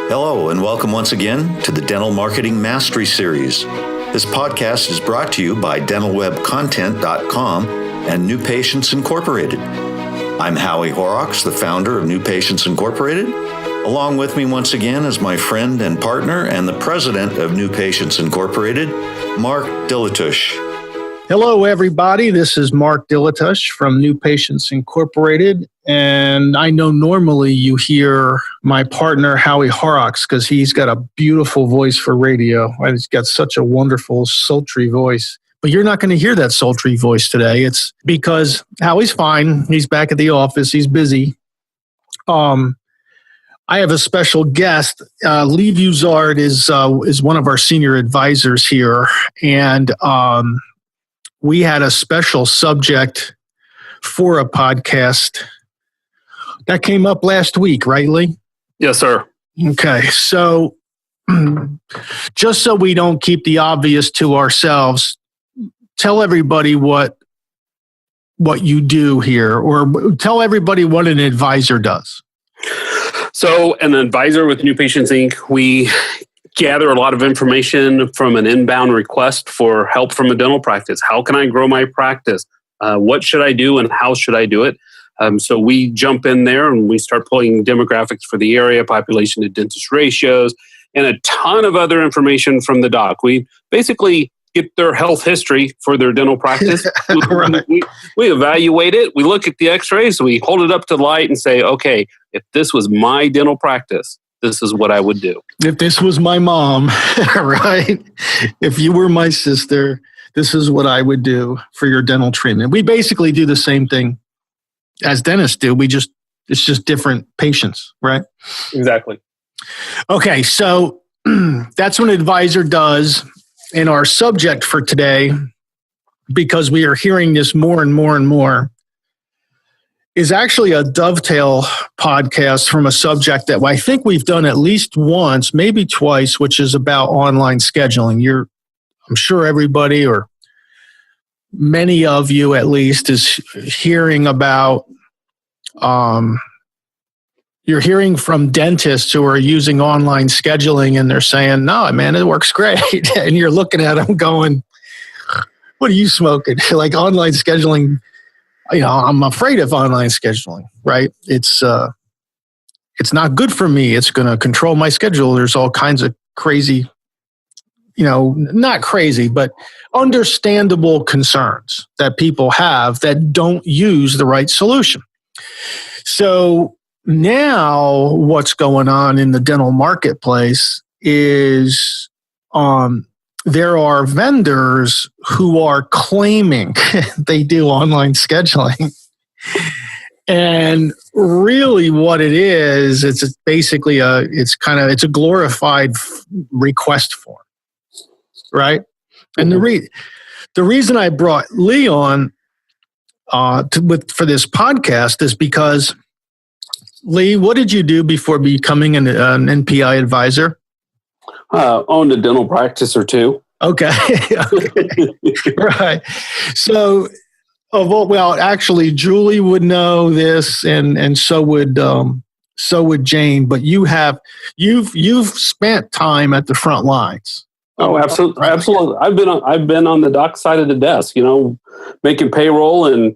Hello, and welcome once again to the Dental Marketing Mastery Series. This podcast is brought to you by dentalwebcontent.com and New Patients Incorporated. I'm Howie Horrocks, the founder of New Patients Incorporated. Along with me once again is my friend and partner and the president of New Patients Incorporated, Mark Dilatush. Hello, everybody. This is Mark Dilatush from New Patients Incorporated. And I know normally you hear my partner, Howie Horrocks, because he's got a beautiful voice for radio. He's got such a wonderful, sultry voice. But you're not going to hear that sultry voice today. It's because Howie's fine. He's back at the office. He's busy. I have a special guest. Lee Buzard is one of our senior advisors here. And we had a special subject for a podcast that came up last week, right, Lee? Yes, sir. Okay, so just so we don't keep the obvious to ourselves, tell everybody what you do here, or tell everybody what an advisor does. So an advisor with New Patients Inc., we gather a lot of information from an inbound request for help from a dental practice. How can I grow my practice? What should I do and how should I do it? So we jump in there and we start pulling demographics for the area, population to dentist ratios, and a ton of other information from the doc. We basically get their health history for their dental practice. Right. We evaluate it. We look at the x-rays. We hold it up to the light and say, okay, if this was my dental practice, this is what I would do. If this was my mom, right? If you were my sister, this is what I would do for your dental treatment. We basically do the same thing as dentists do. It's just different patients, right? Exactly. Okay, so that's what an advisor does. And our subject for today, because we are hearing this more and more and more, is actually a dovetail podcast from a subject that I think we've done at least once, maybe twice, which is about online scheduling. I'm sure everybody, or many of you at least, is hearing about, you're hearing from dentists who are using online scheduling and they're saying, no, man, it works great. And you're looking at them going, what are you smoking? Like online scheduling, I'm afraid of online scheduling, right? It's not good for me. It's going to control my schedule. There's all kinds of crazy, not crazy, but understandable concerns that people have that don't use the right solution. So now what's going on in the dental marketplace is there are vendors who are claiming they do online scheduling. And really what it is, it's basically it's a glorified request form, right? And the reason I brought Lee on for this podcast is because, Lee, what did you do before becoming an NPI advisor? Owned a dental practice or two. Okay. Right. So, actually, Julie would know this, and so would Jane. But you've spent time at the front lines. Oh, absolutely, absolutely. I've been on the doc side of the desk, making payroll and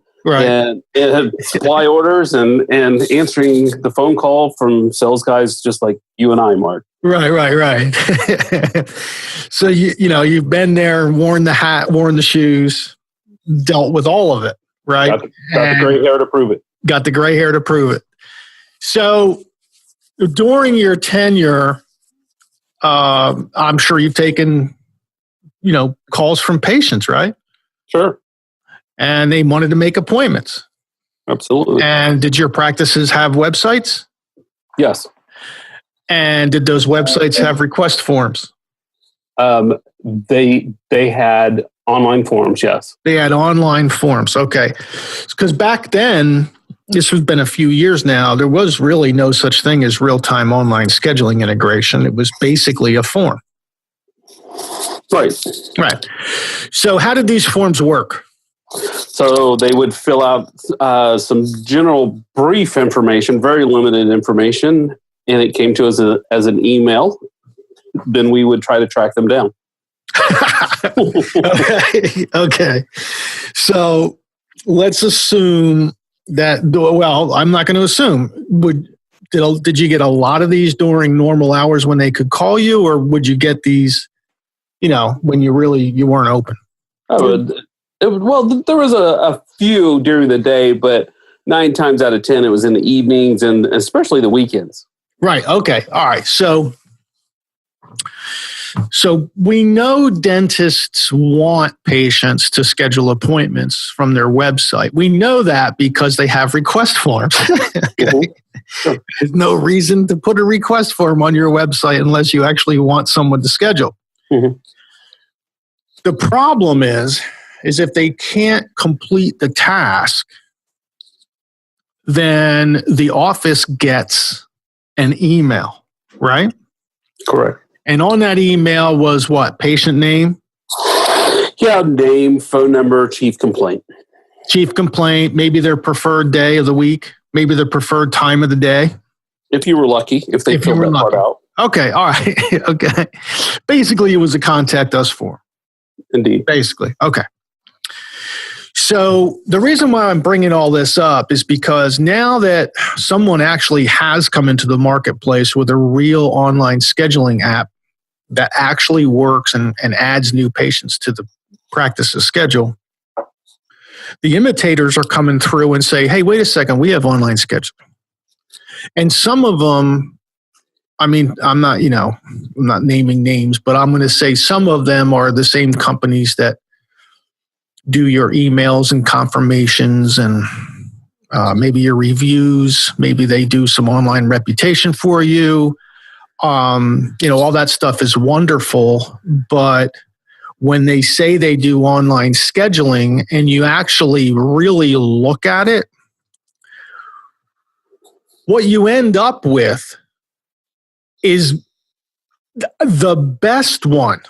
supply orders and answering the phone call from sales guys just like you and I, Mark. Right. So you've been there, worn the hat, worn the shoes, dealt with all of it, right? Got the gray hair to prove it. Got the gray hair to prove it. So during your tenure, I'm sure you've taken, calls from patients, right? Sure. And they wanted to make appointments. Absolutely. And did your practices have websites? Yes. And did those websites have request forms? They had online forms, yes. They had online forms, okay. Because back then, this has been a few years now, there was really no such thing as real-time online scheduling integration. It was basically a form. Right. So how did these forms work? So they would fill out some general brief information, very limited information, and it came to us as an email, then we would try to track them down. Okay. So let's assume that, well, I'm not going to assume. Did you get a lot of these during normal hours when they could call you, or would you get these, when you weren't open? Well, there was a few during the day, but 9 times out of 10, it was in the evenings and especially the weekends. Right. Okay. All right. So we know dentists want patients to schedule appointments from their website. We know that because they have request forms. Okay? Sure. There's no reason to put a request form on your website unless you actually want someone to schedule. Mm-hmm. The problem is if they can't complete the task, then the office gets an email, right? Correct. And on that email was what? Patient name? Yeah, name, phone number, chief complaint. Chief complaint, maybe their preferred day of the week, maybe their preferred time of the day. If you were lucky, if they filled that part out. Okay, all right. Okay. Basically, it was a contact us form. Indeed. Basically. Okay. So the reason why I'm bringing all this up is because now that someone actually has come into the marketplace with a real online scheduling app that actually works and adds new patients to the practice's schedule, the imitators are coming through and say, hey, wait a second, we have online scheduling. And some of them, I'm not naming names, but I'm going to say some of them are the same companies that do your emails and confirmations and maybe your reviews. Maybe they do some online reputation for you. All that stuff is wonderful. But when they say they do online scheduling and you actually really look at it, what you end up with is the best one.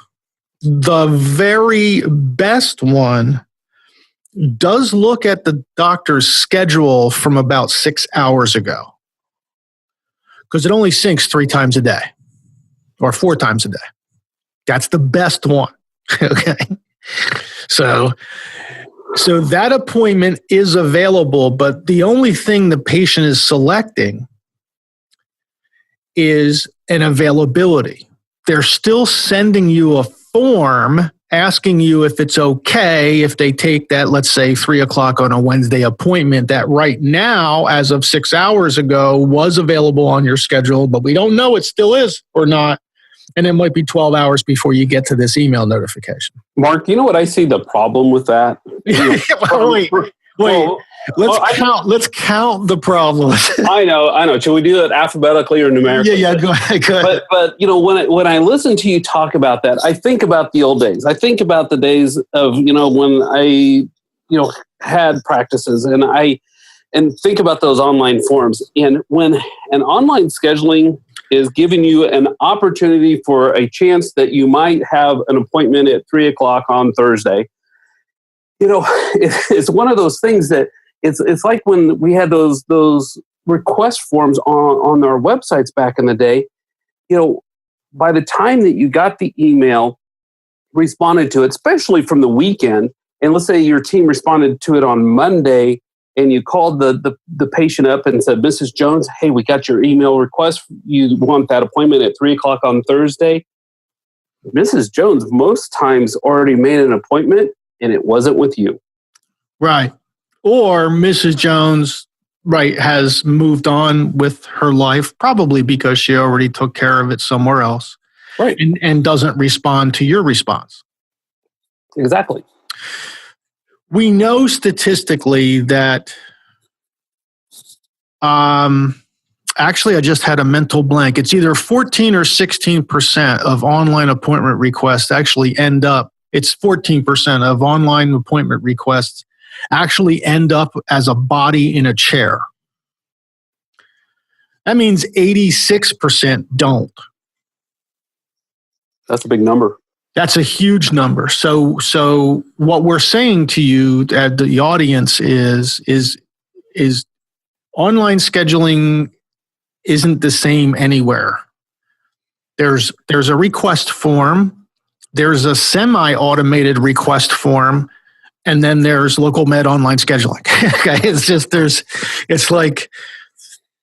The very best one does look at the doctor's schedule from about 6 hours ago, because it only syncs 3 times a day or 4 times a day. That's the best one. Okay. So that appointment is available, but the only thing the patient is selecting is an availability. They're still sending you a form asking you if it's okay if they take that, let's say, 3:00 on a Wednesday appointment that right now, as of 6 hours ago, was available on your schedule, but we don't know it still is or not. And it might be 12 hours before you get to this email notification. Mark, you know what I see the problem with that? Wait. Let's count the problems. I know. Should we do that alphabetically or numerically? Yeah. Go ahead. But when I listen to you talk about that, I think about the old days. I think about the days of when I had practices and think about those online forums. And when an online scheduling is giving you an opportunity for a chance that you might have an appointment at 3:00 on Thursday, it's one of those things that it's like when we had those request forms on our websites back in the day. By the time that you got the email, responded to it, especially from the weekend, and let's say your team responded to it on Monday, and you called the patient up and said, Mrs. Jones, hey, we got your email request. You want that appointment at 3:00 on Thursday? Mrs. Jones most times already made an appointment, and it wasn't with you. Right. Or Mrs. Jones, right, has moved on with her life, probably because she already took care of it somewhere else. Right. And doesn't respond to your response. Exactly. We know statistically that, actually, I just had a mental blank. It's either 14 or 16% of online appointment requests actually end up, it's 14% of online appointment requests actually end up as a body in a chair. That means 86% don't. That's a big number. That's a huge number. So what we're saying to you, the audience, is online scheduling isn't the same anywhere. There's a request form, there's a semi-automated request form, and then there's local med online scheduling. Okay, it's like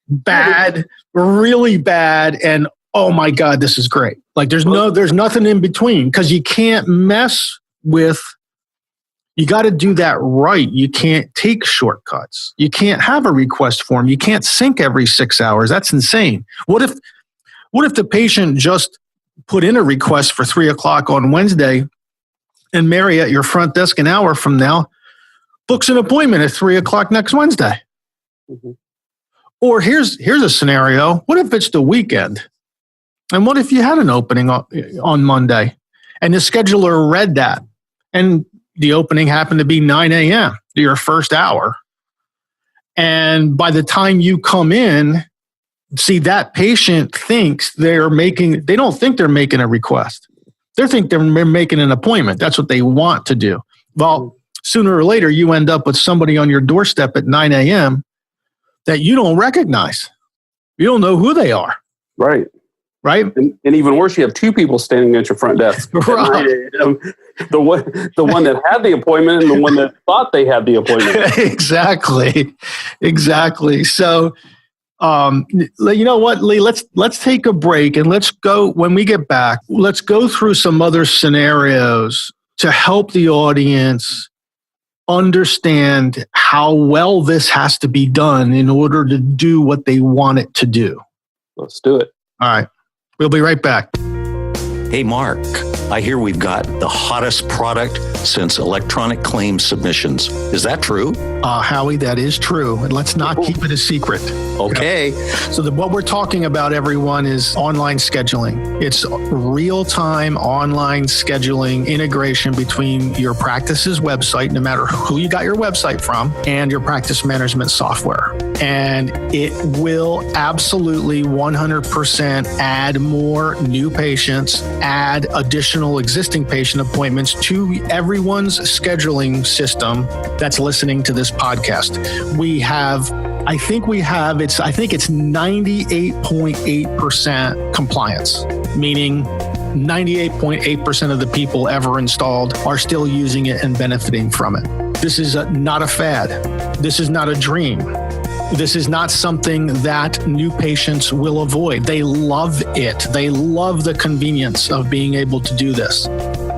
bad, really bad, and oh my God, this is great. Like there's nothing in between, because you can't mess with. You got to do that right. You can't take shortcuts. You can't have a request form. You can't sync every 6 hours. That's insane. What if the patient just put in a request for 3:00 on Wednesday, and Mary at your front desk an hour from now books an appointment at 3:00 next Wednesday? Mm-hmm. Or here's a scenario. What if it's the weekend? And what if you had an opening on Monday and the scheduler read that and the opening happened to be 9 a.m., your first hour. And by the time you come in, see, that patient thinks they don't think they're making a request. They think they're making an appointment. That's what they want to do. Well, sooner or later, you end up with somebody on your doorstep at 9 a.m. that you don't recognize. You don't know who they are. Right. Right. And even worse, you have two people standing at your front desk. Right. The one that had the appointment and the one that thought they had the appointment. Exactly. So, you know what, Lee, let's take a break and let's go, when we get back, let's go through some other scenarios to help the audience understand how well this has to be done in order to do what they want it to do. Let's do it. All right. We'll be right back. Hey, Mark, I hear we've got the hottest product since electronic claim submissions. Is that true? Howie, that is true. And let's not keep it a secret. Okay. So what we're talking about, everyone, is online scheduling. It's real-time online scheduling integration between your practice's website, no matter who you got your website from, and your practice management software. And it will absolutely 100% add more new patients, add additional existing patient appointments to everyone's scheduling system that's listening to this podcast. I think it's 98.8% compliance, meaning 98.8% of the people ever installed are still using it and benefiting from it. This is not a fad. This is not a dream. This is not something that new patients will avoid. They love it. They love the convenience of being able to do this.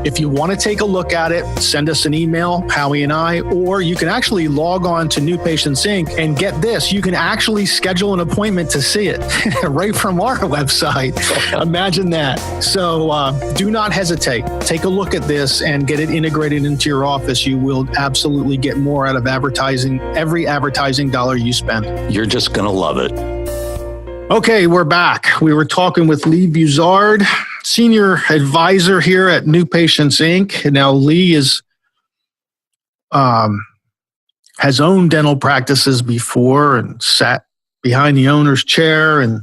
If you want to take a look at it, send us an email, Howie and I, or you can actually log on to New Patients Inc. and get this. You can actually schedule an appointment to see it right from our website. Imagine that. So do not hesitate. Take a look at this and get it integrated into your office. You will absolutely get more out of advertising, every advertising dollar you spend. You're just going to love it. Okay, we're back. We were talking with Lee Buzard, Senior Advisor here at New Patients Inc. And now Lee has owned dental practices before and sat behind the owner's chair and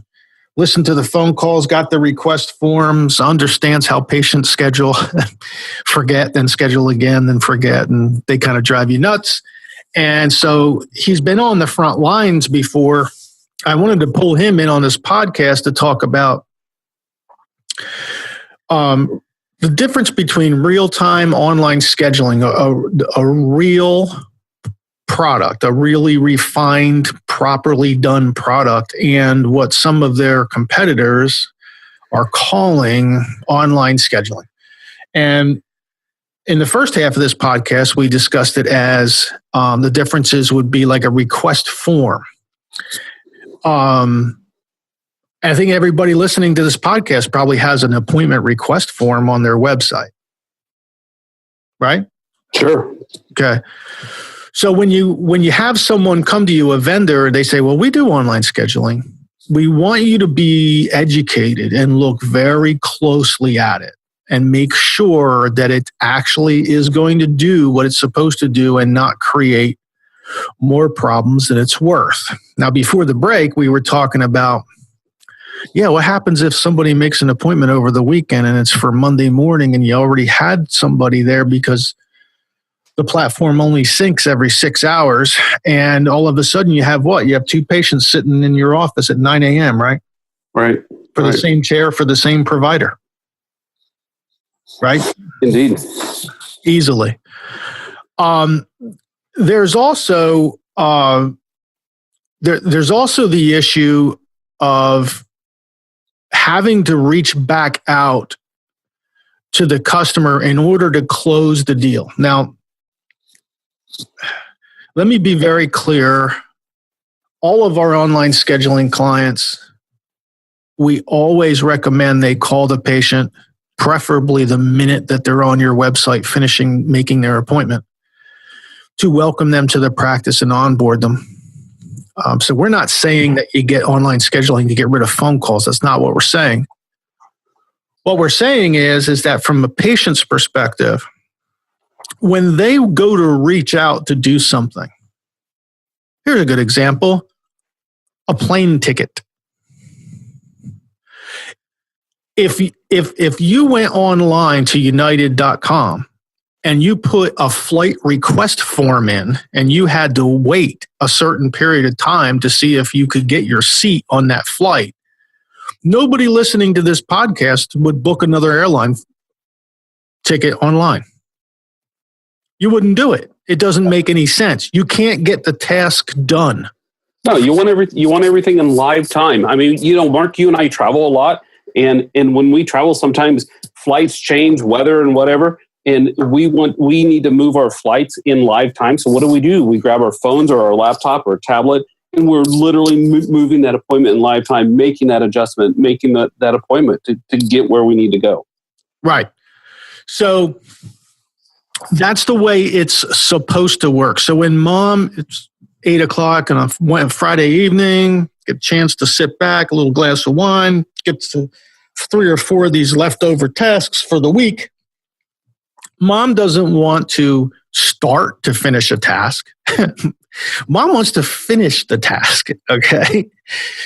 listened to the phone calls, got the request forms, understands how patients schedule, forget, then schedule again, then forget, and they kind of drive you nuts. And so he's been on the front lines before. I wanted to pull him in on this podcast to talk about the difference between real-time online scheduling, a real product, a really refined, properly done product, and what some of their competitors are calling online scheduling. And in the first half of this podcast, we discussed it as the differences would be like a request form. I think everybody listening to this podcast probably has an appointment request form on their website, right? Sure. Okay. So when you have someone come to you, a vendor, they say, well, we do online scheduling. We want you to be educated and look very closely at it and make sure that it actually is going to do what it's supposed to do and not create more problems than it's worth. Now, before the break, we were talking about, what happens if somebody makes an appointment over the weekend and it's for Monday morning and you already had somebody there because the platform only syncs every 6 hours, and all of a sudden you have what? You have 2 patients sitting in your office at 9 a.m., right? Right. For the same chair, for the same provider. Right? Indeed. Easily. There's also there's also the issue of having to reach back out to the customer in order to close the deal. Now, let me be very clear. All of our online scheduling clients, we always recommend they call the patient, preferably the minute that they're on your website making their appointment, to welcome them to the practice and onboard them. So we're not saying that you get online scheduling to get rid of phone calls. That's not what we're saying. What we're saying is that from a patient's perspective, when they go to reach out to do something, here's a good example, a plane ticket. If you went online to united.com and you put a flight request form in and you had to wait a certain period of time to see if you could get your seat on that flight, nobody listening to this podcast would book another airline ticket online. You wouldn't do it. It doesn't make any sense. You can't get the task done. No, you want everything in live time. I mean, Mark, you and I travel a lot, and when we travel, sometimes flights change, weather and whatever, and we need to move our flights in live time. So what do? We grab our phones or our laptop or tablet, and we're literally moving that appointment in live time, making that adjustment, making that appointment to get where we need to go. Right. So that's the way it's supposed to work. So when it's 8 o'clock on a Friday evening, get a chance to sit back, a little glass of wine, get to 3 or 4 of these leftover tasks for the week. Mom doesn't want to start to finish a task. Mom wants to finish the task, okay?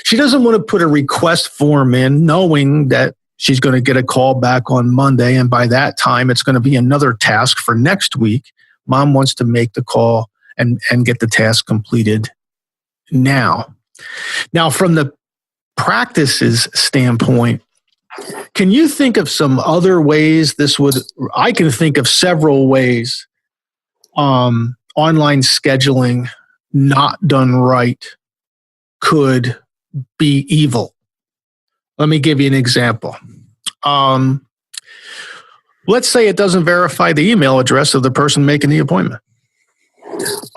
She doesn't want to put a request form in knowing that she's going to get a call back on Monday, and by that time, it's going to be another task for next week. Mom wants to make the call and get the task completed now. Now, from the practice's standpoint, can you think of some other ways I can think of several ways online scheduling not done right could be evil. Let me give you an example. Let's say it doesn't verify the email address of the person making the appointment.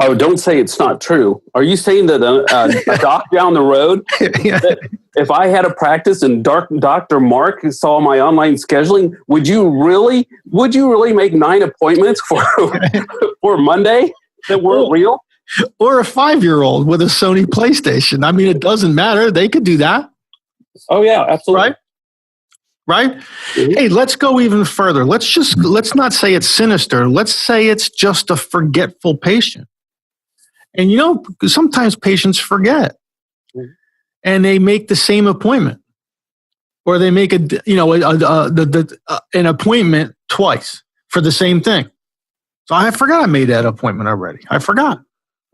Oh, don't say it's not true. Are you saying that a doc down the road, Yeah. that if I had a practice and Dr. Mark saw my online scheduling, would you really make 9 appointments for Monday that weren't real? Or a 5-year-old with a Sony PlayStation. I mean, it doesn't matter. They could do that. Oh yeah, absolutely. Right? Mm-hmm. Hey, let's go even further. Let's not say it's sinister. Let's say it's just a forgetful patient. And sometimes patients forget, and they make the same appointment, or they make an appointment twice for the same thing. So I forgot I made that appointment already. I forgot.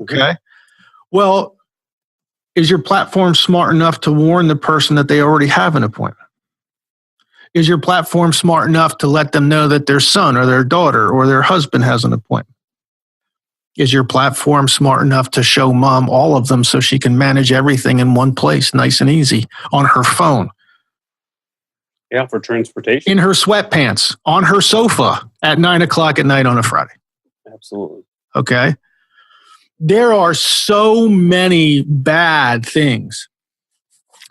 Okay. Well, is your platform smart enough to warn the person that they already have an appointment? Is your platform smart enough to let them know that their son or their daughter or their husband has an appointment? Is your platform smart enough to show mom all of them so she can manage everything in one place, nice and easy, on her phone? Yeah, for transportation. In her sweatpants, on her sofa at 9 o'clock at night on a Friday. Absolutely. Okay. There are so many bad things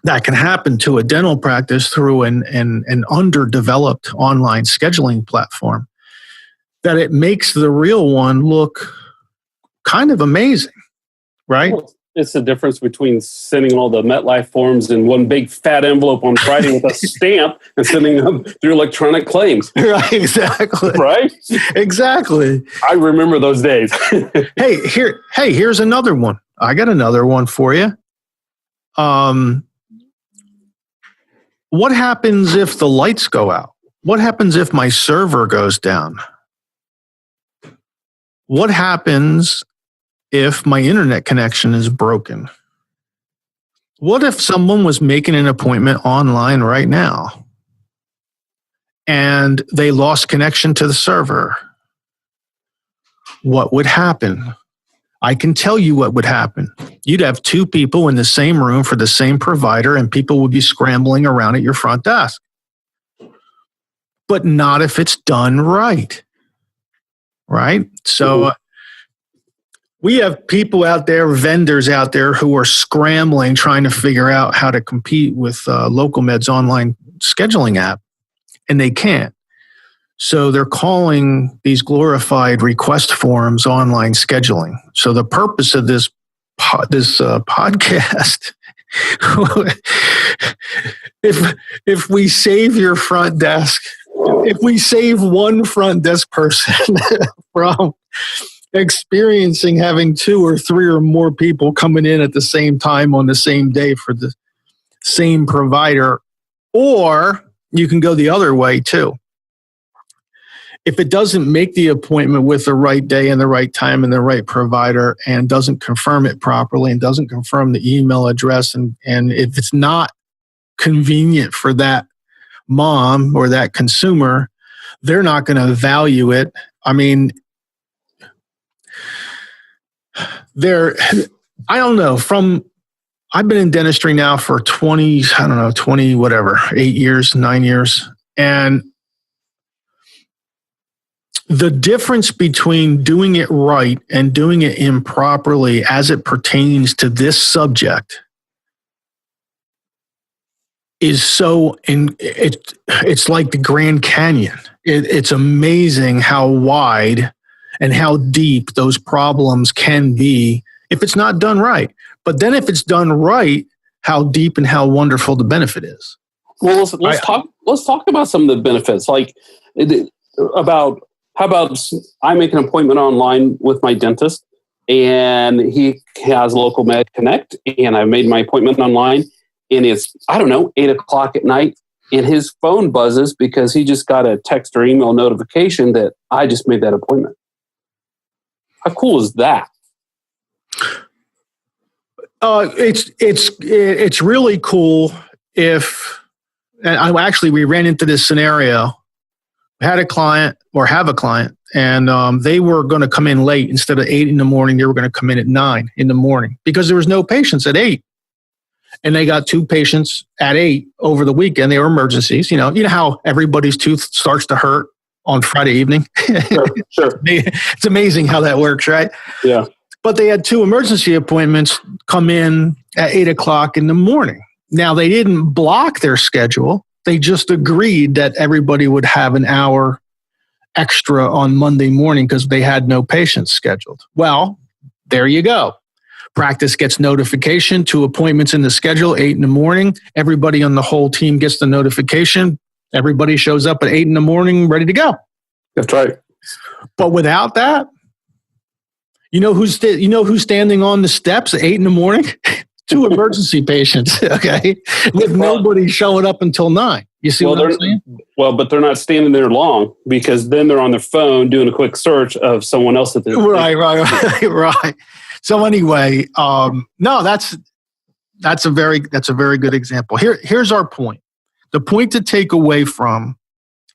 that can happen to a dental practice through an underdeveloped online scheduling platform that it makes the real one look kind of amazing, right? Well, it's the difference between sending all the MetLife forms in one big fat envelope on Friday with a stamp and sending them through electronic claims. Right, exactly. Right? Exactly. I remember those days. Here's another one. I got another one for you. What happens if the lights go out? What happens if my server goes down? what happens if my internet connection is broken? What if someone was making an appointment online right now and they lost connection to the server? What would happen? I can tell you what would happen. You'd have two people in the same room for the same provider, and people would be scrambling around at your front desk. But not if it's done right. Right? So we have people out there, vendors out there who are scrambling, trying to figure out how to compete with LocalMed's online scheduling app, and they can't. So they're calling these glorified request forms online scheduling. So the purpose of this podcast, if we save your front desk, if we save one front desk person from experiencing having 2 or 3 or more people coming in at the same time on the same day for the same provider, or you can go the other way too. If it doesn't make the appointment with the right day and the right time and the right provider and doesn't confirm it properly and doesn't confirm the email address, and if it's not convenient for that mom or that consumer, they're not going to value it. I mean, I don't know, I've been in dentistry now for 20, 8 years, 9 years. And the difference between doing it right and doing it improperly as it pertains to this subject is it's like the Grand Canyon. It's amazing how wide and how deep those problems can be if it's not done right. But then if it's done right, how deep and how wonderful the benefit is. Well, let's talk about some of the benefits. How about I make an appointment online with my dentist, and he has LocalMed Connect, and I made my appointment online, and it's, 8 o'clock at night, and his phone buzzes because he just got a text or email notification that I just made that appointment. How cool is that? It's really cool we ran into this scenario. Had a client or have a client, and they were going to come in late. Instead of 8 in the morning, they were going to come in at 9 in the morning because there was no patients at 8. And they got 2 patients at 8 over the weekend. They were emergencies. You know how everybody's tooth starts to hurt on Friday evening? Sure. It's amazing how that works, right? Yeah. But they had 2 emergency appointments come in at 8 o'clock in the morning. Now, they didn't block their schedule. They just agreed that everybody would have an hour extra on Monday morning because they had no patients scheduled. Well, there you go. Practice gets notification, 2 appointments in the schedule, 8 in the morning. Everybody on the whole team gets the notification. Everybody shows up at 8 in the morning, ready to go. That's right. But without that, you know who's standing on the steps at 8 in the morning? 2 emergency patients, okay, with nobody showing up until 9. You see what I'm saying? Well, but they're not standing there long because then they're on their phone doing a quick search of someone else that they're right. So anyway, no, that's a very good example. Here's our point. The point to take away from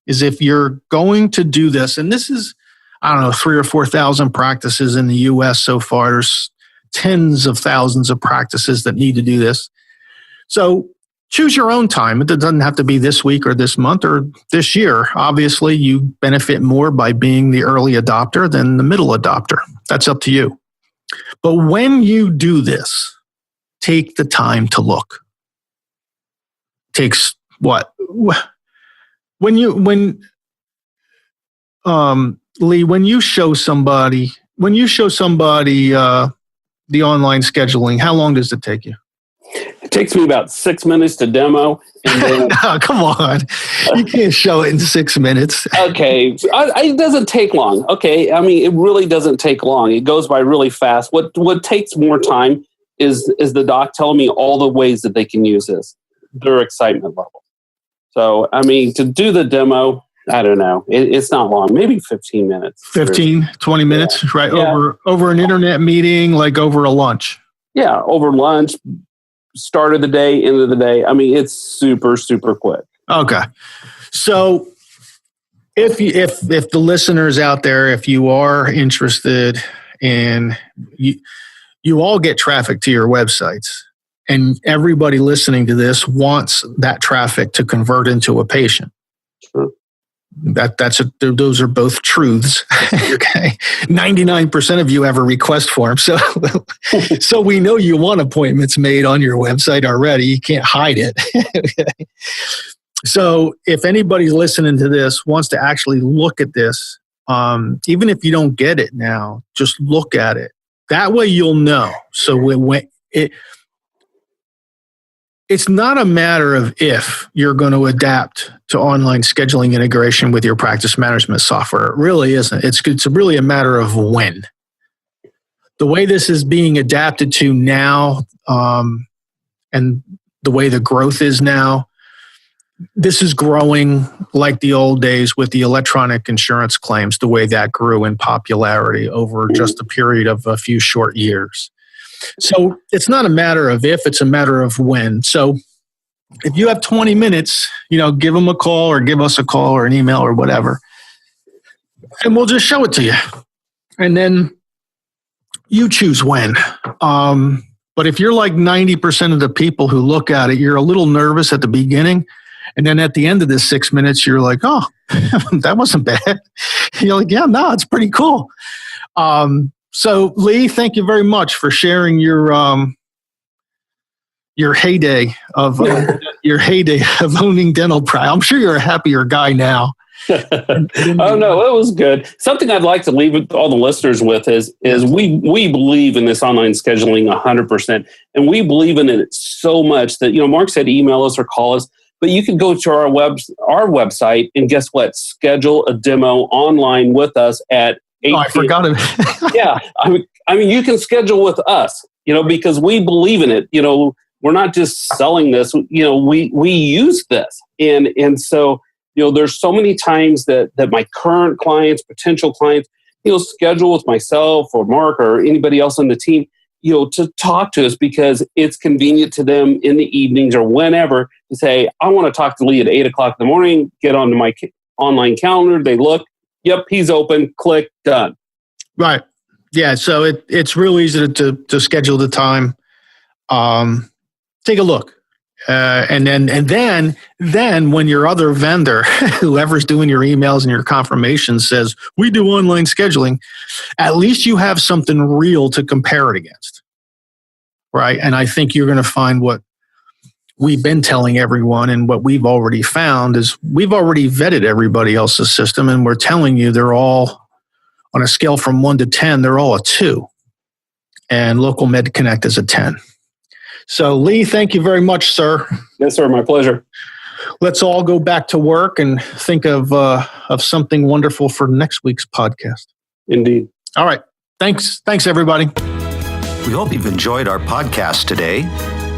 is if you're going to do this, and this is 3,000 or 4,000 practices in the U.S. so far. There's tens of thousands of practices that need to do this. So choose your own time. It doesn't have to be this week or this month or this year. Obviously, you benefit more by being the early adopter than the middle adopter. That's up to you. But when you do this, take the time to look. Takes what? When Lee, when you show somebody the online scheduling, how long does it take you? It takes me about 6 minutes to demo. And then, oh, come on. You can't show it in 6 minutes. Okay. It doesn't take long. Okay. I mean, it really doesn't take long. It goes by really fast. What takes more time is the doc telling me all the ways that they can use this, their excitement level. So, I mean, to do the demo, I don't know. It's not long, maybe 15 minutes. 15, 20 minutes, right? Yeah. Over an internet meeting, like over a lunch. Yeah, over lunch, start of the day, end of the day. I mean, it's super, super quick. Okay. So if the listeners out there, if you are interested in, you all get traffic to your websites, and everybody listening to this wants that traffic to convert into a patient. Sure. Those are both truths. Okay. 99% of you have a request form. So we know you want appointments made on your website already. You can't hide it. Okay. So if anybody's listening to this wants to actually look at this, even if you don't get it now, just look at it. That way you'll know. So when it's not a matter of if you're going to adapt to online scheduling integration with your practice management software. It really isn't. It's really a matter of when. The way this is being adapted to now, and the way the growth is now, this is growing like the old days with the electronic insurance claims, the way that grew in popularity over just a period of a few short years. So it's not a matter of if, it's a matter of when. So if you have 20 minutes, give them a call or give us a call or an email or whatever, and we'll just show it to you. And then you choose when. But if you're like 90% of the people who look at it, you're a little nervous at the beginning. And then at the end of the 6 minutes, you're like, oh, that wasn't bad. You're like, yeah, no, it's pretty cool. So Lee, thank you very much for sharing your heyday of owning dental practice. I'm sure you're a happier guy now. Oh no, it was good. Something I'd like to leave all the listeners with is we believe in this online scheduling 100%, and we believe in it so much that Mark said email us or call us, but you can go to our website and guess what? Schedule a demo online with us at 8 I forgot it. Yeah, I mean, you can schedule with us, because we believe in it. We're not just selling this. We use this, and so there's so many times that my current clients, potential clients, schedule with myself or Mark or anybody else on the team, to talk to us because it's convenient to them in the evenings or whenever to say, I want to talk to Lee at 8 o'clock in the morning. Get onto my online calendar. They look. Yep, he's open. Click, done. Right. Yeah. So it's real easy to schedule the time. Take a look, and then when your other vendor, whoever's doing your emails and your confirmations, says we do online scheduling, at least you have something real to compare it against, right? And I think you're going to find what we've been telling everyone, and what we've already found is we've already vetted everybody else's system, and we're telling you they're all on a scale from 1 to 10, they're all a 2, and Local Med Connect is a 10. So Lee, thank you very much, sir. Yes, sir. My pleasure. Let's all go back to work and think of something wonderful for next week's podcast. Indeed. All right. Thanks, everybody. We hope you've enjoyed our podcast today.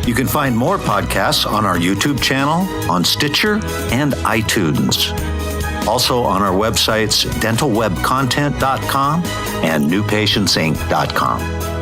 You can find more podcasts on our YouTube channel, on Stitcher, and iTunes. Also on our websites, dentalwebcontent.com and newpatientsinc.com.